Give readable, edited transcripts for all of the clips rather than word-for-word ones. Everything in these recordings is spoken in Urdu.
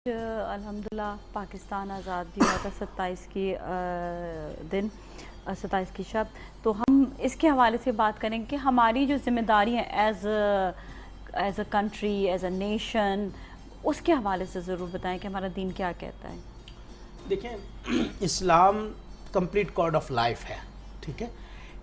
الحمدللہ پاکستان آزاد بھی ہوا تھا 27 کی شب، تو ہم اس کے حوالے سے بات کریں کہ ہماری جو ذمہ داری ہیں as a country, as a nation, اس کے حوالے سے ضرور بتائیں کہ ہمارا دین کیا کہتا ہے۔ دیکھیں، اسلام کمپلیٹ کوڈ آف لائف ہے، ٹھیک ہے۔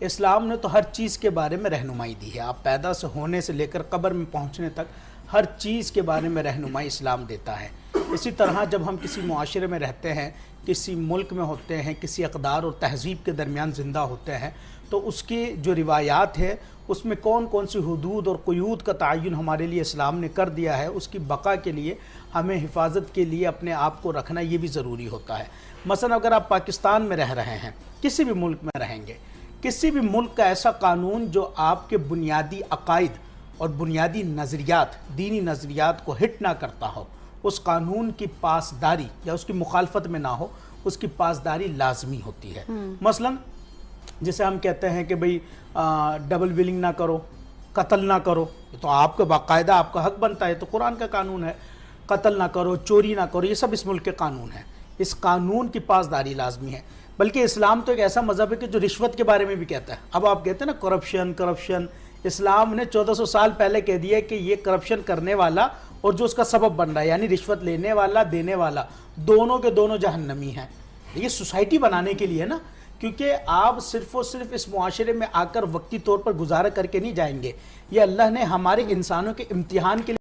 اسلام نے تو ہر چیز کے بارے میں رہنمائی دی ہے، آپ پیدا سے ہونے سے لے کر قبر میں پہنچنے تک ہر چیز کے بارے میں رہنمائی اسلام دیتا ہے۔ اسی طرح جب ہم کسی معاشرے میں رہتے ہیں، کسی ملک میں ہوتے ہیں، کسی اقدار اور تہذیب کے درمیان زندہ ہوتے ہیں، تو اس کی جو روایات ہے اس میں کون کون سی حدود اور قیود کا تعین ہمارے لیے اسلام نے کر دیا ہے، اس کی بقا کے لیے ہمیں حفاظت کے لیے اپنے آپ کو رکھنا یہ بھی ضروری ہوتا ہے۔ مثلا اگر آپ پاکستان میں رہ رہے ہیں، کسی بھی ملک میں رہیں گے، کسی بھی ملک کا ایسا قانون جو آپ کے بنیادی عقائد اور بنیادی نظریات، دینی نظریات کو ہٹ نہ کرتا ہو، اس قانون کی پاسداری یا اس کی مخالفت میں نہ ہو، اس کی پاسداری لازمی ہوتی ہے۔ مثلا جسے ہم کہتے ہیں کہ بھئی ڈبل ویلنگ نہ کرو، قتل نہ کرو، تو آپ کا باقاعدہ آپ کا حق بنتا ہے، تو قرآن کا قانون ہے۔ قتل نہ کرو، چوری نہ کرو، یہ سب اس ملک کے قانون ہیں، اس قانون کی پاسداری لازمی ہے۔ بلکہ اسلام تو ایک ایسا مذہب ہے کہ جو رشوت کے بارے میں بھی کہتا ہے۔ اب آپ کہتے ہیں نا کرپشن، اسلام نے 1400 سال پہلے کہہ دیا کہ یہ کرپشن کرنے والا اور جو اس کا سبب بن رہا ہے، یعنی رشوت لینے والا دینے والا، دونوں کے دونوں جہنمی ہیں۔ یہ سوسائٹی بنانے کے لیے نا، کیونکہ آپ صرف اور صرف اس معاشرے میں آ کر وقتی طور پر گزارا کر کے نہیں جائیں گے، یہ اللہ نے ہمارے انسانوں کے امتحان کے لیے